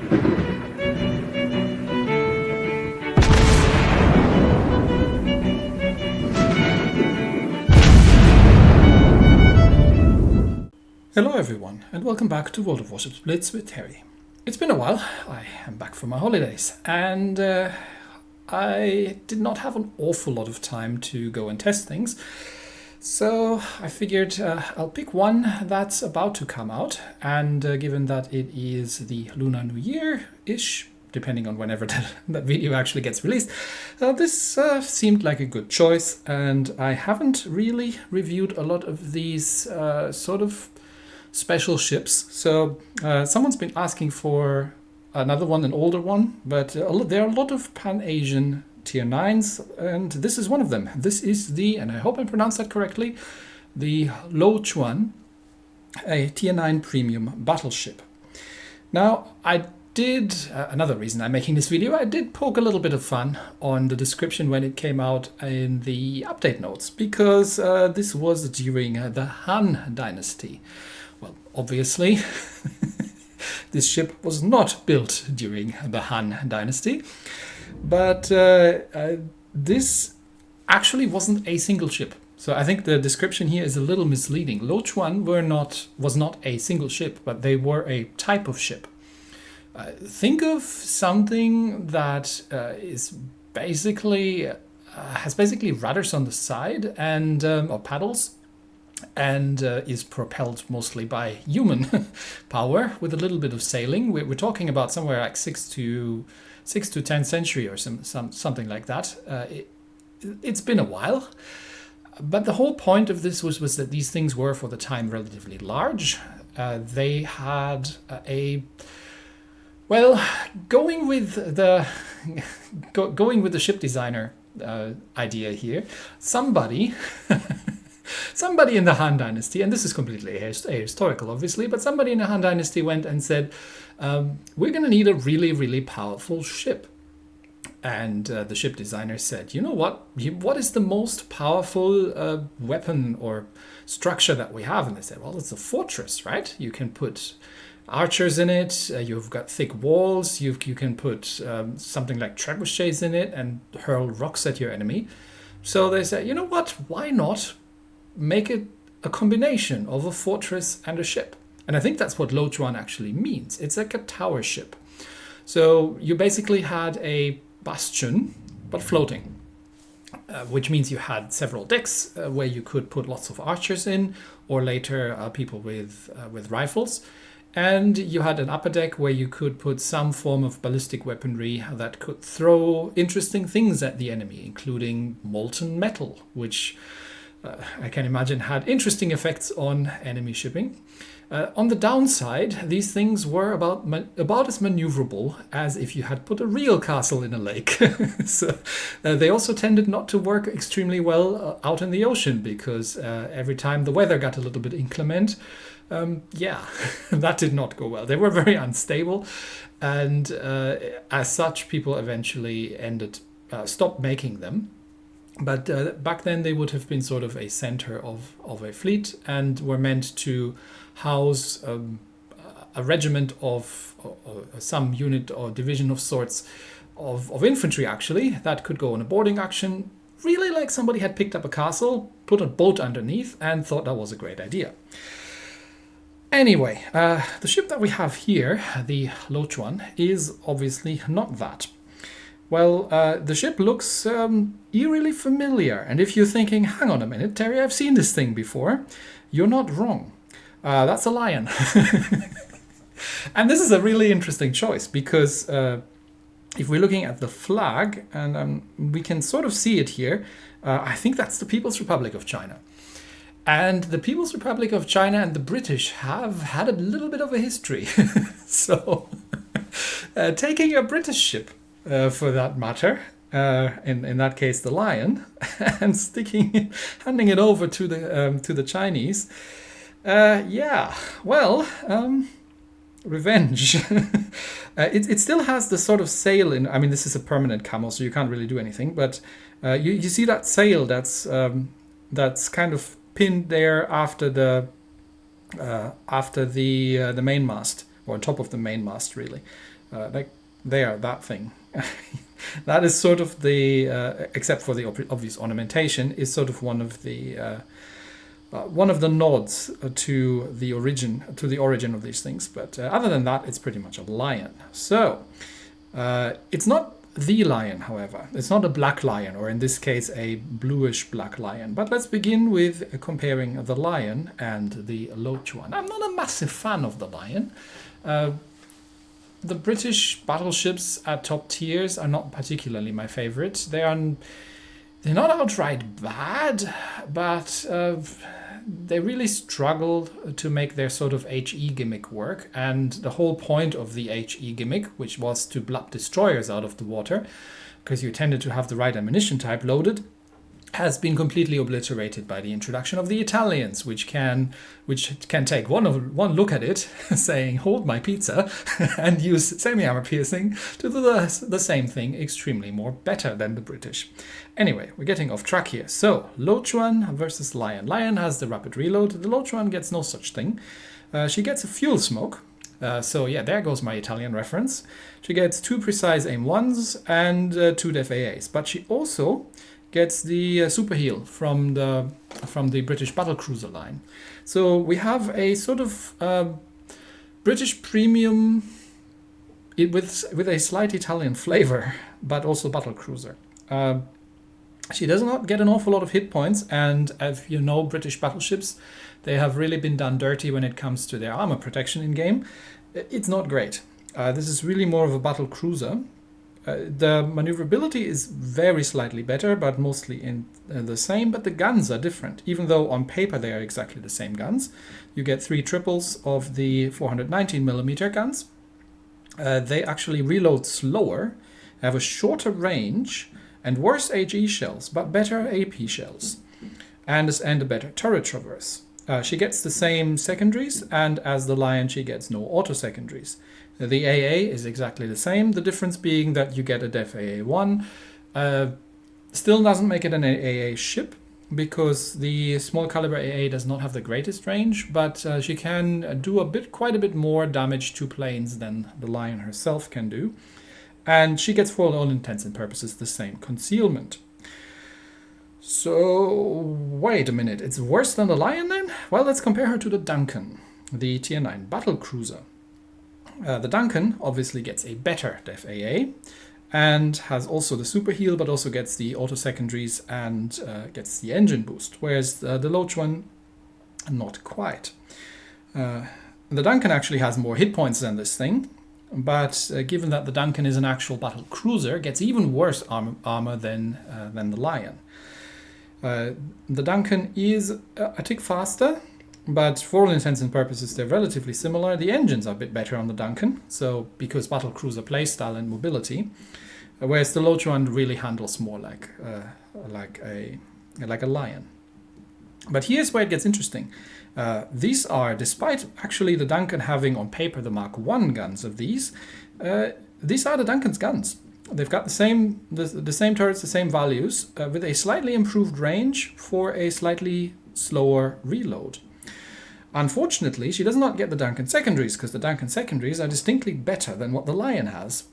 Hello everyone, and welcome back to World of Warships Blitz with Terry. It's been a while. I am back from my holidays, and I did not have an awful lot of time to go and test things. So I figured I'll pick one that's about to come out, and given that it is the Lunar New Year-ish, depending on whenever that video actually gets released, this seemed like a good choice, and I haven't really reviewed a lot of these sort of special ships. So someone's been asking for another one, an older one, but there are a lot of Pan-Asian Tier 9s, and this is one of them. This is the, and I hope I pronounced that correctly, the Louchuan, a Tier 9 premium battleship. Now, I did, another reason I'm making this video, I did poke a little bit of fun on the description when it came out in the update notes, because this was during the Han Dynasty. Well, obviously, this ship was not built during the Han Dynasty, but this actually wasn't a single ship. So I think the description here is a little misleading. Louchuan was not a single ship, but they were a type of ship. Think of something that is basically has basically rudders on the side and or paddles, and is propelled mostly by human power with a little bit of sailing. We're talking about somewhere like 6th to 10th century or something like that. It's been a while, but the whole point of this was that these things were for the time relatively large. They had going with the ship designer idea here, somebody in the Han Dynasty, and this is completely ahistorical, obviously, but somebody in the Han Dynasty went and said, we're going to need a really, really powerful ship. And the ship designer said, you know what? What is the most powerful weapon or structure that we have? And they said, well, it's a fortress, right? You can put archers in it. You've got thick walls. You can put something like trebuchets in it and hurl rocks at your enemy. So they said, you know what? Why not make it a combination of a fortress and a ship? And I think that's what Louchuan actually means. It's like a tower ship. So you basically had a bastion, but floating, which means you had several decks where you could put lots of archers in, or later people with rifles. And you had an upper deck where you could put some form of ballistic weaponry that could throw interesting things at the enemy, including molten metal, which I can imagine had interesting effects on enemy shipping. On the downside, these things were about as maneuverable as if you had put a real castle in a lake. So they also tended not to work extremely well out in the ocean, because every time the weather got a little bit inclement, that did not go well. They were very unstable, and as such, people eventually stopped making them. But back then they would have been sort of a center of a fleet, and were meant to house a regiment of some unit or division of sorts of infantry, actually, that could go on a boarding action, really like somebody had picked up a castle, put a boat underneath, and thought that was a great idea. Anyway, the ship that we have here, the Louchuan, is obviously not that. Well, the ship looks eerily familiar, and if you're thinking, hang on a minute, Terry, I've seen this thing before, you're not wrong. That's a lion. And this is a really interesting choice, because if we're looking at the flag, and we can sort of see it here, I think that's the People's Republic of China. And the People's Republic of China and the British have had a little bit of a history. So taking a British ship, for that matter, in that case the lion, and handing it over to the Chinese, revenge. It still has the sort of sail in. I mean, this is a permanent camo, so you can't really do anything. But you see that sail that's kind of pinned there after the mainmast, or on top of the mainmast, really. like they are that thing. That is sort of the, except for the obvious ornamentation, is sort of one of the nods to the origin of these things. But other than that, it's pretty much a lion. So it's not the lion, however. It's not a black lion, or in this case, a bluish black lion. But let's begin with comparing the lion and the Louchuan. I'm not a massive fan of the lion. The British battleships at top tiers are not particularly my favorite. They're not outright bad, but they really struggle to make their sort of HE gimmick work. And the whole point of the HE gimmick, which was to blub destroyers out of the water, because you tended to have the right ammunition type loaded, has been completely obliterated by the introduction of the Italians, which can take one look at it, saying "hold my pizza," and use semi-armor piercing to do the same thing extremely more better than the British. Anyway, we're getting off track here. So Louchuan versus Lion. Lion has the rapid reload. The Louchuan gets no such thing. She gets a fuel smoke. So yeah, there goes my Italian reference. She gets 2 precise aim 1s and 2 def AAs, but she also gets the super heal from the British battlecruiser line. So we have a sort of British premium with a slight Italian flavor, but also battlecruiser. She does not get an awful lot of hit points, and if you know British battleships, they have really been done dirty when it comes to their armor protection in game. It's not great. This is really more of a battle cruiser. The maneuverability is very slightly better, but mostly in the same, but the guns are different. Even though on paper they are exactly the same guns. You get 3 triples of the 419mm guns. They actually reload slower, have a shorter range, and worse HE shells, but better AP shells, and a better turret traverse. She gets the same secondaries, and as the Lion she gets no auto secondaries. The AA is exactly the same, the difference being that you get a def AA1. Still doesn't make it an AA ship, because the small caliber AA does not have the greatest range, but she can do quite a bit more damage to planes than the Lion herself can do. And she gets, for all intents and purposes, the same concealment. So, wait a minute, it's worse than the Lion then? Well, let's compare her to the Duncan, the tier 9 battlecruiser. The Duncan obviously gets a better def AA and has also the super heal, but also gets the auto secondaries and gets the engine boost, whereas the Louchuan, not quite. The Duncan actually has more hit points than this thing, but given that the Duncan is an actual battle cruiser, gets even worse armor than the Lion. The Duncan is a tick faster, but for all intents and purposes they're relatively similar. The engines are a bit better on the Duncan, so because battle cruiser playstyle and mobility, whereas the Louchuan really handles more like a Lion. But here's where it gets interesting. These are, despite actually the Duncan having on paper the Mark I guns of these are the Duncan's guns. They've got the same turrets, the same values, with a slightly improved range for a slightly slower reload. Unfortunately, she does not get the Duncan secondaries, because the Duncan secondaries are distinctly better than what the Lion has.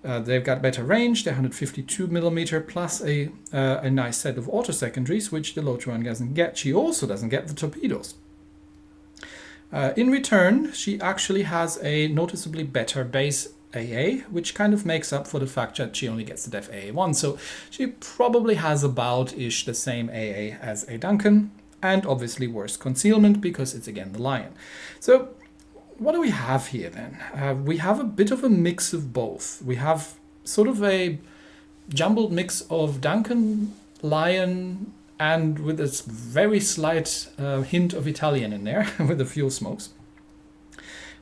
They've got better range, they're 152mm plus a nice set of auto secondaries, which the Louchuan doesn't get. She also doesn't get the torpedoes. In return, she actually has a noticeably better base AA, which kind of makes up for the fact that she only gets the def AA1. So she probably has about-ish the same AA as a Duncan, and obviously worse concealment because it's again the Lion. So what do we have here then? We have a bit of a mix of both. We have sort of a jumbled mix of Duncan, Lion, and with this very slight hint of Italian in there with the fuel smokes.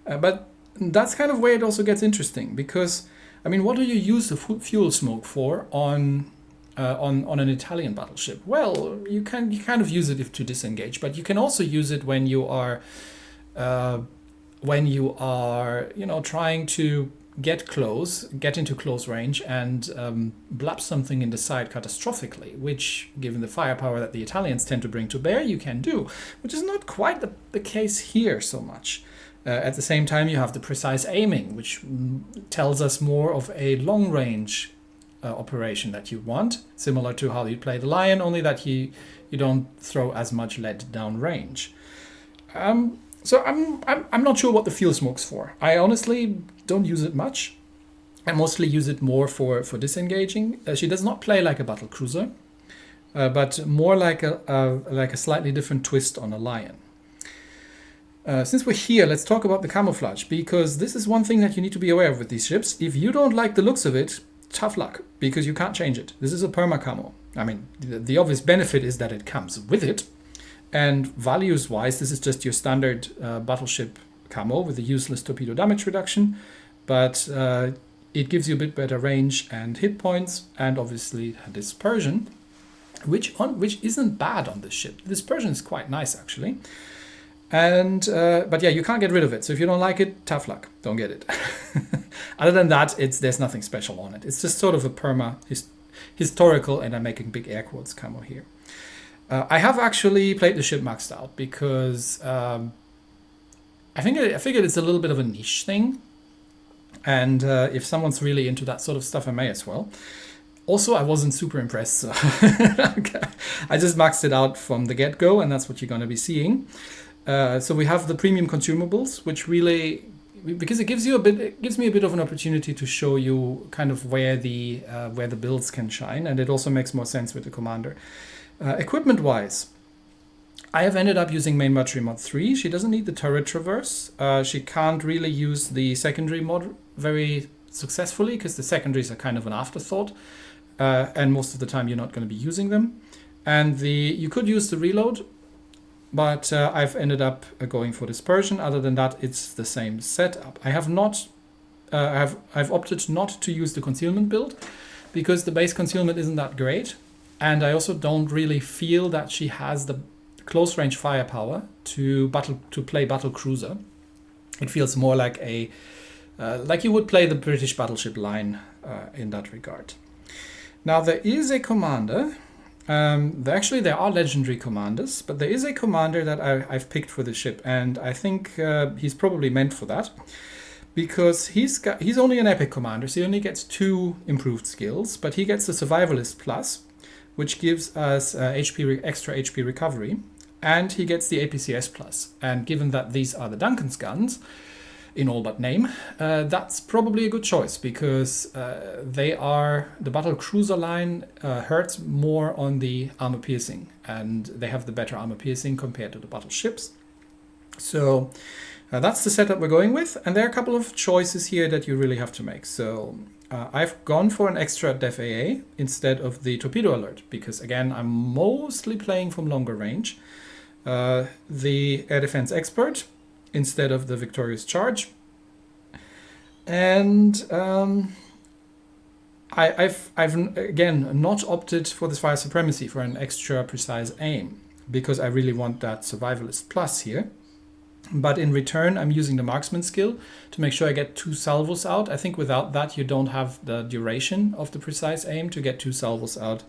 But that's kind of where it also gets interesting, because, I mean, what do you use the fuel smoke for on an Italian battleship? Well, you kind of use it to disengage, but you can also use it when you are trying to get into close range and blab something in the side catastrophically, which, given the firepower that the Italians tend to bring to bear, you can do, which is not quite the case here so much. At the same time, you have the precise aiming, which tells us more of a long-range operation that you want, similar to how you play the Lion, only that you don't throw as much lead down range. So I'm not sure what the fuel smoke's for. I honestly don't use it much. I mostly use it more for disengaging. She does not play like a battle cruiser, but more like a slightly different twist on a Lion. Since we're here, let's talk about the camouflage, because this is one thing that you need to be aware of with these ships. If you don't like the looks of it, tough luck, because you can't change it. This is a perma camo. I mean, the obvious benefit is that it comes with it, and values-wise, this is just your standard battleship camo with a useless torpedo damage reduction, but it gives you a bit better range and hit points, and obviously dispersion, which isn't bad on this ship. The dispersion is quite nice, actually. And but yeah, you can't get rid of it. So if you don't like it, tough luck. Don't get it. Other than that, there's nothing special on it. It's just sort of a perma historical, and I'm making big air quotes camo here. I have actually played the ship maxed out because I figured it's a little bit of a niche thing, and if someone's really into that sort of stuff, I may as well. Also, I wasn't super impressed, so I just maxed it out from the get-go, and that's what you're going to be seeing. So we have the premium consumables, which really, because it gives me a bit of an opportunity to show you kind of where the builds can shine, and it also makes more sense with the commander. Equipment-wise, I have ended up using main battery mod 3. She doesn't need the turret traverse. She can't really use the secondary mod very successfully because the secondaries are kind of an afterthought, and most of the time you're not going to be using them. And you could use the reload, but I've ended up going for dispersion. Other than that, it's the same setup. I have not, I've opted not to use the concealment build because the base concealment isn't that great, and I also don't really feel that she has the close range firepower to play battle cruiser. It feels more like like you would play the British battleship line in that regard. Now there is a commander. Actually, there are legendary commanders, but there is a commander that I've picked for the ship, and I think he's probably meant for that, because he's only an epic commander, so he only gets 2 improved skills, but he gets the Survivalist Plus, which gives us extra HP recovery, and he gets the APCS Plus. And given that these are the Duncan's guns, in all but name, that's probably a good choice, because the battle cruiser line hurts more on the armor piercing, and they have the better armor piercing compared to the battleships. So that's the setup we're going with, and there are a couple of choices here that you really have to make. So I've gone for an extra def AA instead of the torpedo alert, because again, I'm mostly playing from longer range. The air defense expert instead of the victorious charge, and I've again not opted for this fire supremacy for an extra precise aim, because I really want that survivalist plus here. But in return, I'm using the marksman skill to make sure I get 2 salvos out. I think without that, you don't have the duration of the precise aim to get 2 salvos out,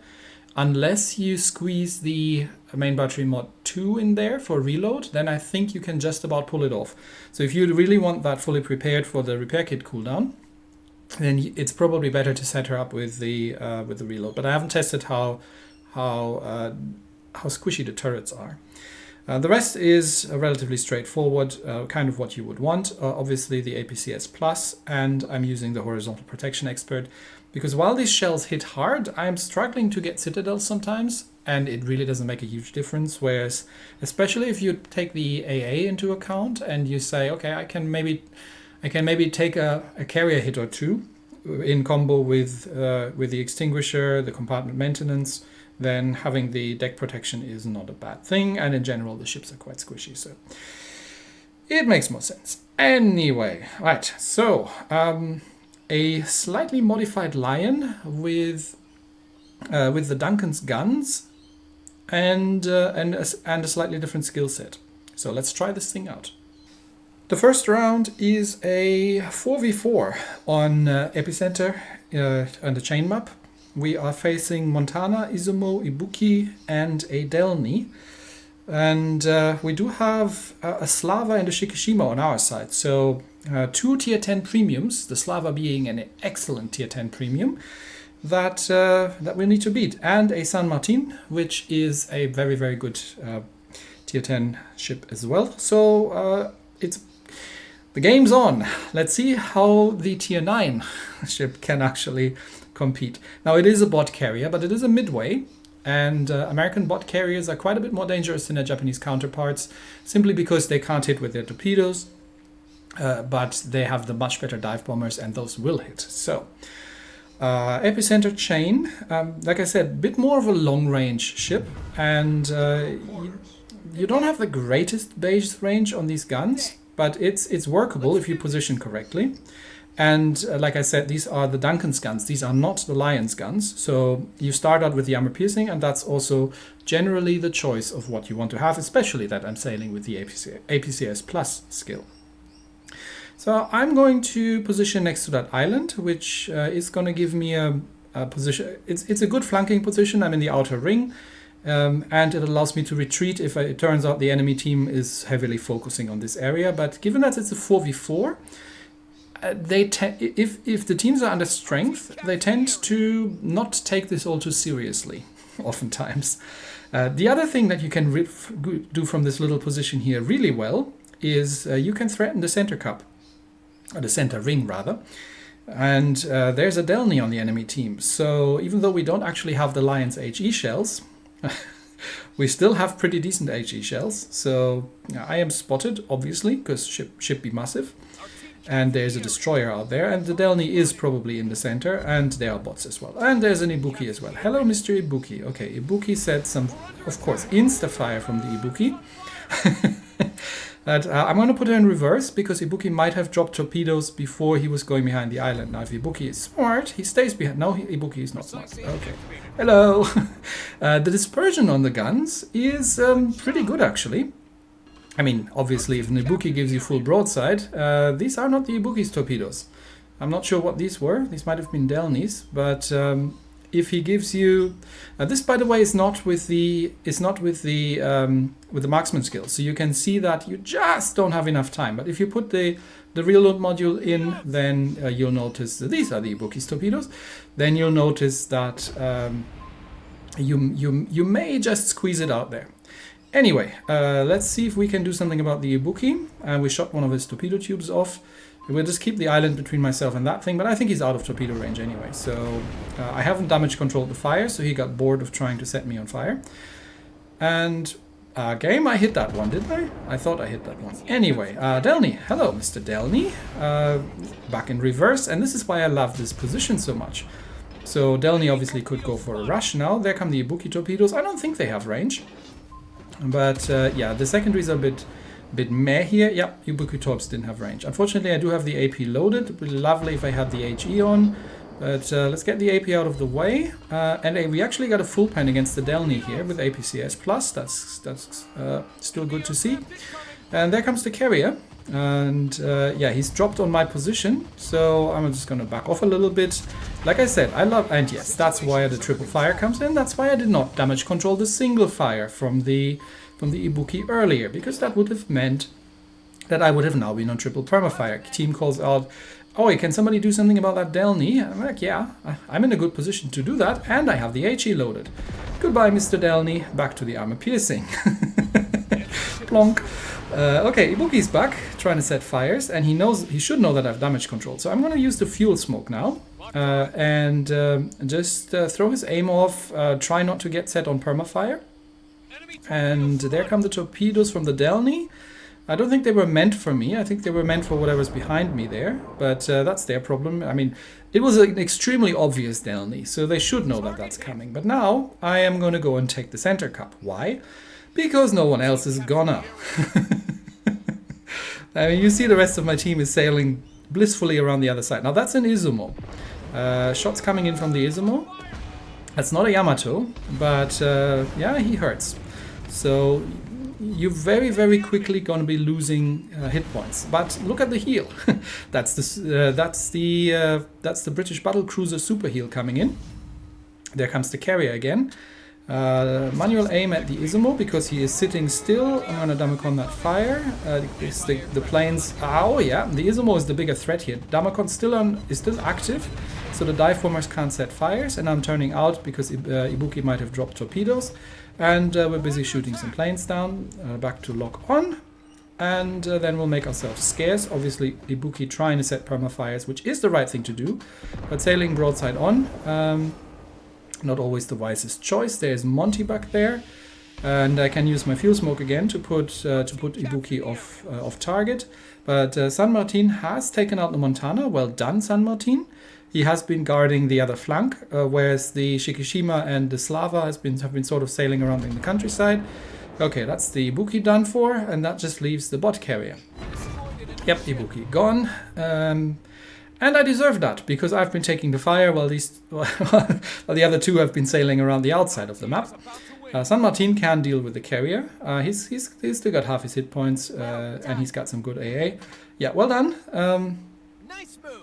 unless you squeeze the main battery mod 2 in there for reload. Then I think you can just about pull it off. So if you really want that fully prepared for the repair kit cooldown, then it's probably better to set her up with the reload. But I haven't tested how squishy the turrets are. The rest is relatively straightforward, kind of what you would want. Obviously the APCS Plus, and I'm using the Horizontal Protection Expert, because while these shells hit hard, I'm struggling to get citadels sometimes, and it really doesn't make a huge difference. Whereas, especially if you take the AA into account and you say, okay, I can maybe take a carrier hit or 2 in combo with the extinguisher, the compartment maintenance, then having the deck protection is not a bad thing, and in general the ships are quite squishy, so it makes more sense. Anyway, right, so a slightly modified Lion with the Duncan's guns and a slightly different skill set. So let's try this thing out. The first round is a 4v4 on Epicenter on the chain map. We are facing Montana, Izumo, Ibuki, and a Delny. And we do have a Slava and a Shikishima on our side. So 2 tier 10 premiums, the Slava being an excellent tier 10 premium that we need to beat. And a San Martin, which is a very, very good tier 10 ship as well. So the game's on. Let's see how the tier 9 ship can actually compete. Now it is a bot carrier, but it is a midway. And American bot carriers are quite a bit more dangerous than their Japanese counterparts, simply because they can't hit with their torpedoes, but they have the much better dive bombers, and those will hit. So, epicenter chain, like I said, a bit more of a long-range ship, and you don't have the greatest base range on these guns, but it's workable if you position correctly. And like I said, these are the Duncan's guns. These are not the Lion's guns. So you start out with the armor piercing, and that's also generally the choice of what you want to have, especially that I'm sailing with the APCS Plus skill. So I'm going to position next to that island, which is going to give me a position. It's a good flanking position. I'm in the outer ring, and it allows me to retreat if it turns out the enemy team is heavily focusing on this area. But given that it's a 4v4, if the teams are under strength, they tend to not take this all too seriously, oftentimes. The other thing that you can do from this little position here really well is you can threaten the center cup, or the center ring rather. And there's a Delny on the enemy team. So even though we don't actually have the Lion's HE shells, we still have pretty decent HE shells. So I am spotted, obviously, because ship be massive. And there's a destroyer out there, and the Delny is probably in the center, and there are bots as well. And there's an Ibuki as well. Hello, Mr. Ibuki. Okay, Ibuki said some, of course, insta-fire from the Ibuki. But I'm going to put her in reverse, because Ibuki might have dropped torpedoes before he was going behind the island. Now, if Ibuki is smart, he stays behind. No, Ibuki is not smart. Okay. Hello. The dispersion on the guns is pretty good, actually. I mean, obviously, if an Ibuki gives you full broadside, these are not the Ibuki's torpedoes. I'm not sure what these were. These might have been Delny's, but if he gives you, this, by the way, is not with the marksman skill. So you can see that you just don't have enough time. But if you put the reload module in, then you'll notice that these are the Ibuki's torpedoes. Then you'll notice that you may just squeeze it out there. Anyway, let's see if we can do something about the Ibuki. We shot one of his torpedo tubes off. We'll just keep the island between myself and that thing, but I think he's out of torpedo range anyway. So I haven't damage controlled the fire, so he got bored of trying to set me on fire. And game, I hit that one, didn't I? I thought I hit that one. Anyway, Delny. Hello, Mr. Delny. Back in reverse, and this is why I love this position so much. So Delny obviously could go for a rush now. There come the Ibuki torpedoes. I don't think they have range. But yeah, the secondaries are a bit meh here. Yeah, Ibuki torps didn't have range. Unfortunately, I do have the AP loaded. It would be lovely if I had the HE on. But let's get the AP out of the way. And we actually got a full pen against the Delny here with APCS Plus. That's still good to see. And there comes the carrier. And yeah, he's dropped on my position. So I'm just going to back off a little bit. Like I said, and yes, that's why the triple fire comes in. That's why I did not damage control the single fire from the Ibuki earlier, because that would have meant that I would have now been on triple permafire. Team calls out, "Oh, can somebody do something about that Delny?" I'm like, yeah, I'm in a good position to do that, and I have the HE loaded. Goodbye, Mr. Delny. Back to the armor piercing. Plonk. Okay, Ibuki's back, trying to set fires, and he should know that I've damage control. So I'm going to use the fuel smoke now, and just throw his aim off, try not to get set on permafire. And there come the torpedoes from the Delny. I don't think they were meant for me. I think they were meant for whatever's behind me there, but that's their problem. I mean, it was an extremely obvious Delny, so they should know that that's coming. But now I am going to go and take the center cup. Why? Because no one else is gonna. I mean, you see the rest of my team is sailing blissfully around the other side. Now that's an Izumo. Shots coming in from the Izumo. That's not a Yamato, but yeah, he hurts. So you're very, very quickly going to be losing hit points. But look at the heel. That's the British battle cruiser super heel coming in. There comes the carrier again. Manual aim at the Izumo because he is sitting still. I'm gonna Damakon that fire. The planes. Oh yeah, the Izumo is the bigger threat here. Damakon is still active, so the dive bombers can't set fires, and I'm turning out because Ibuki might have dropped torpedoes, and we're busy shooting some planes down. Back to lock on, and then we'll make ourselves scarce. Obviously, Ibuki trying to set permafires, which is the right thing to do, but sailing broadside on. Not always the wisest choice. There's Monty back there, and I can use my fuel smoke again to put Ibuki off target. But San Martin has taken out the Montana. Well done, San Martin. He has been guarding the other flank, whereas the Shikishima and the Slava have been sort of sailing around in the countryside. Okay, that's the Ibuki done for, and that just leaves the bot carrier. Yep, Ibuki gone. And I deserve that, because I've been taking the fire while the other two have been sailing around the outside of the map. San Martin can deal with the carrier. He's still got half his hit points, and he's got some good AA. Yeah, well done. Nice move.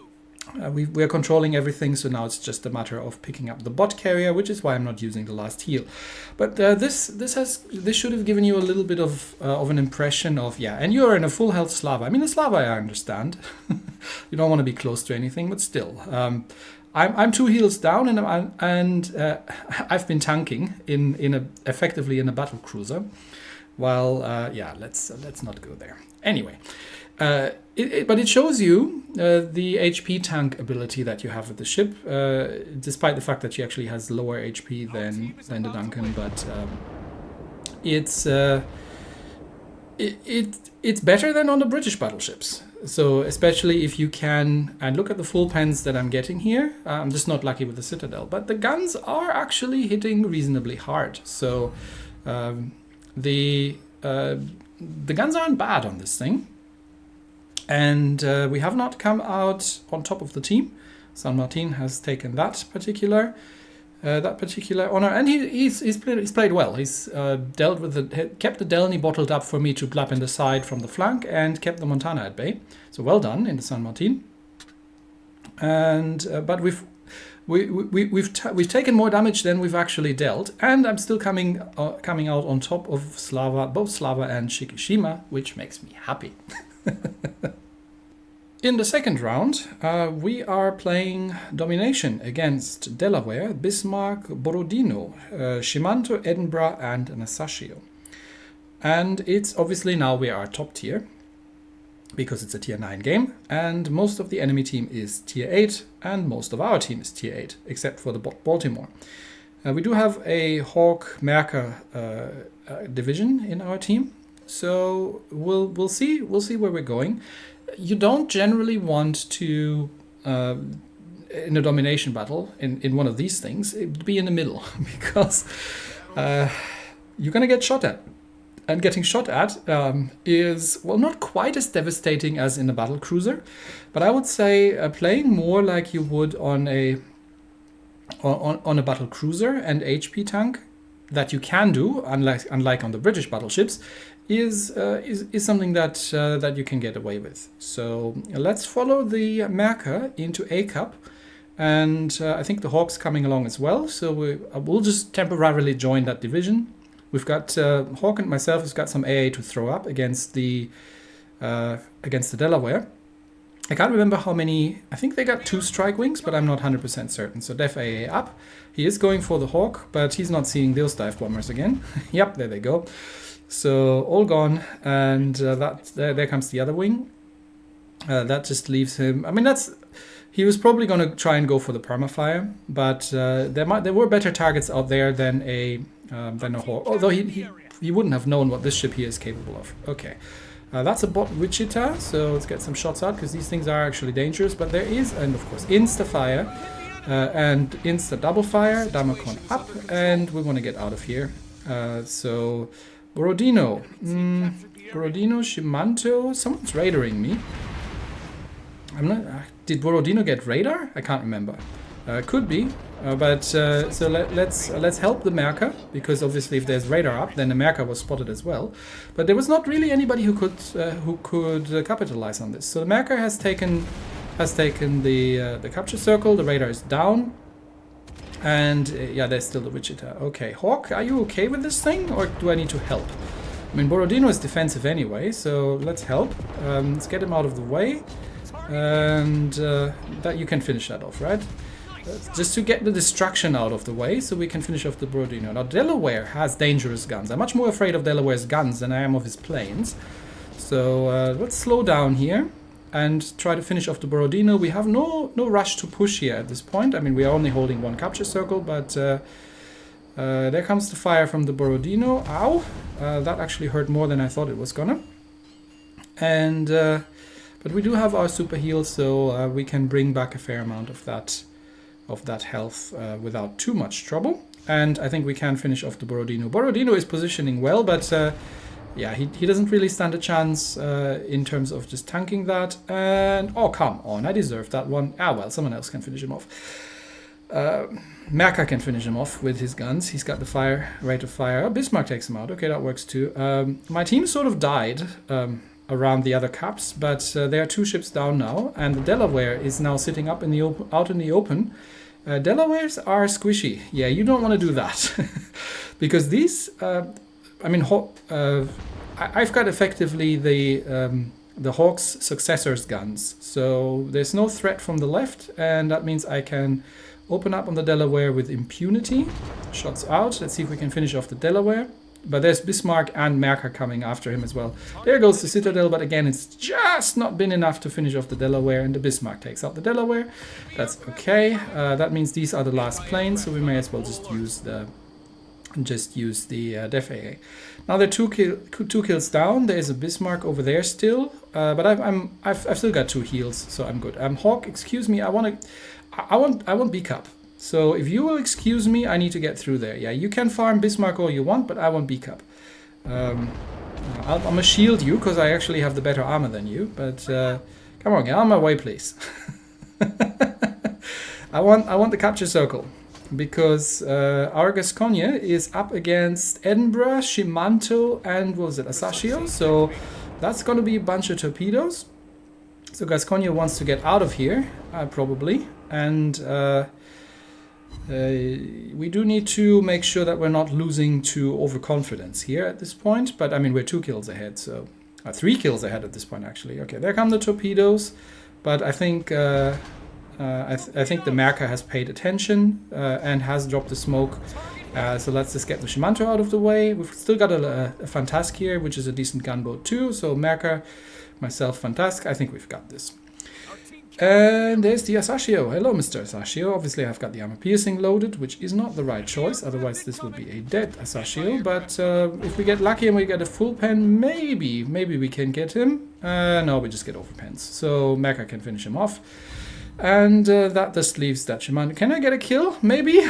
We're controlling everything, so now it's just a matter of picking up the bot carrier, which is why I'm not using the last heal. But this should have given you a little bit of an impression of, yeah, and you're in a full health Slava. I mean, the Slava I understand. You don't want to be close to anything, but still. I'm 2 heals down, and I've been tanking effectively in a battle cruiser. While yeah, let's not go there. Anyway. But it shows you the HP tank ability that you have with the ship, despite the fact that she actually has lower HP than the Duncan. But it's better than on the British battleships. So especially if you can, and look at the full pens that I'm getting here. I'm just not lucky with the Citadel, but the guns are actually hitting reasonably hard. So the guns aren't bad on this thing. And we have not come out on top of the team. San Martin has taken that particular honor, and he's played well. He's dealt with kept the Delny bottled up for me to blap in the side from the flank, and kept the Montana at bay. So well done in the San Martin. And but we've taken more damage than we've actually dealt, and I'm still coming out on top of both Slava and Shikishima, which makes me happy. In the second round, we are playing Domination against Delaware, Bismarck, Borodino, Shimanto, Edinburgh, and Nasashio. And it's obviously now we are top tier, because it's a tier 9 game, and most of the enemy team is tier 8, and most of our team is tier 8, except for the Baltimore. We do have a Hawk Merker division in our team. So we'll see where we're going. You don't generally want to in a domination battle in one of these things be in the middle, because you're gonna get shot at, and getting shot at is, well, not quite as devastating as in a battle cruiser, but I would say playing more like you would on a battle cruiser and HP tank, that you can do, unlike on the British battleships, is something that you can get away with. So let's follow the Merker into A Cup, and I think the Hawk's coming along as well. So we'll just temporarily join that division. We've got Hawk and myself has got some AA to throw up against the Delaware. I can't remember how many. I think they got 2 strike wings, but I'm not 100% certain. So def AA up. He is going for the Hawk, but he's not seeing those dive bombers again. Yep, there they go. So all gone, and there comes the other wing. That just leaves him. I mean, he was probably going to try and go for the permafire, but there were better targets out there than a Hawk. Although he wouldn't have known what this ship here is capable of. Okay. That's a bot Wichita, so let's get some shots out, because these things are actually dangerous. But there is, and of course, insta-fire and insta-double fire, Damakon up, and we want to get out of here. So, Borodino, Shimanto, someone's radaring me. Did Borodino get radar? I can't remember. Could be, but so let's help the Merker, because obviously if there's radar up, then the Merker was spotted as well. But there was not really anybody who could capitalize on this. So the Merker has taken the capture circle. The radar is down, And yeah, there's still the Wichita. Okay, Hawk, are you okay with this thing, or do I need to help? I mean, Borodino is defensive anyway, so let's help. Let's get him out of the way. And that you can finish that off, right? Just to get the destruction out of the way, so we can finish off the Borodino. Now, Delaware has dangerous guns. I'm much more afraid of Delaware's guns than I am of his planes. So let's slow down here and try to finish off the Borodino. We have no rush to push here at this point. I mean, we are only holding one capture circle, but there comes the fire from the Borodino. Ow! That actually hurt more than I thought it was gonna. And but we do have our super heal, so we can bring back a fair amount of that health without too much trouble. And I think we can finish off the Borodino. Borodino is positioning well, but yeah, he doesn't really stand a chance in terms of just tanking that. And oh, come on, I deserve that one. Ah, well, someone else can finish him off. Merca can finish him off with his guns. He's got the rate of fire. Oh, Bismarck takes him out. Okay, that works too. My team sort of died around the other caps, but there are 2 ships down now, and the Delaware is now sitting up in the out in the open. Delawares are squishy. Yeah, you don't want to do that because these. I mean, I've got effectively the Hawk's successor's guns, so there's no threat from the left, and that means I can open up on the Delaware with impunity. Shots out. Let's see if we can finish off the Delaware. But there's Bismarck and Merca coming after him as well. There goes the Citadel, but again, it's just not been enough to finish off the Delaware, and the Bismarck takes out the Delaware. That's okay. That means these are the last planes, so we may as well just use the Def AA. Now there are 2 kills down. There's a Bismarck over there still, but I've still got 2 heals, so I'm good. Hawk, excuse me. I want B cup. So if you will excuse me, I need to get through there. Yeah, you can farm Bismarck all you want, but I want B cup. I'm gonna shield you because I actually have the better armor than you. But come on, get out of my way, please. I want the capture circle. Because our Gascogne is up against Edinburgh, Shimanto, and what was it, Asashio? So that's going to be a bunch of torpedoes. So Gascogne wants to get out of here, probably. And we do need to make sure that we're not losing to overconfidence here at this point. But I mean, we're 2 kills ahead, so 3 kills ahead at this point, actually. Okay, there come the torpedoes. But I think I think the Merca has paid attention and has dropped the smoke. So let's just get the Shimanto out of the way. We've still got a Fantask here, which is a decent gunboat too. So Merca, myself, Fantask. I think we've got this. And there's the Asashio. Hello, Mr. Asashio. Obviously, I've got the armor piercing loaded, which is not the right choice. Otherwise, this would be a dead Asashio. But if we get lucky and we get a full pen, maybe we can get him. No, we just get overpens. So Merca can finish him off. And that just leaves that Shimanto. Can I get a kill? Maybe?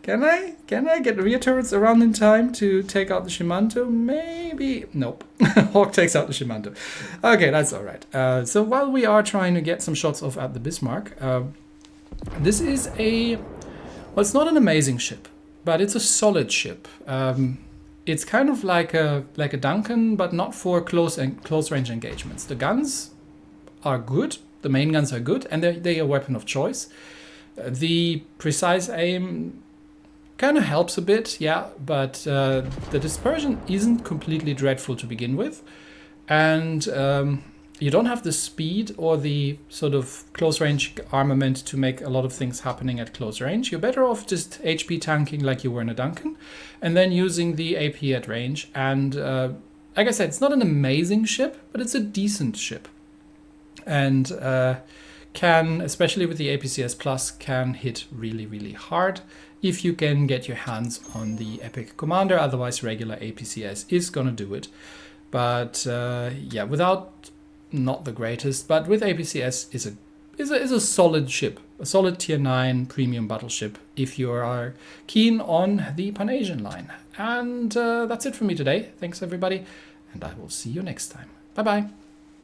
Can I get the rear turrets around in time to take out the Shimanto? Maybe. Nope. Hawk takes out the Shimanto. Okay, that's all right. So while we are trying to get some shots off at the Bismarck, this is well, it's not an amazing ship, but it's a solid ship. It's kind of like a Duncan, but not for close range engagements. The guns are good. The main guns are good, and they're a weapon of choice. The precise aim kind of helps a bit, yeah, but the dispersion isn't completely dreadful to begin with, and you don't have the speed or the sort of close range armament to make a lot of things happening at close range. You're better off just HP tanking like you were in a Duncan, and then using the AP at range. And like I said, it's not an amazing ship, but it's a decent ship. And can, especially with the APCS Plus, can hit really, really hard if you can get your hands on the Epic Commander. Otherwise, regular APCS is going to do it. But yeah, without, not the greatest, but with APCS is a solid ship, a solid tier 9 premium battleship if you are keen on the Pan-Asian line. And that's it for me today. Thanks, everybody, and I will see you next time. Bye-bye.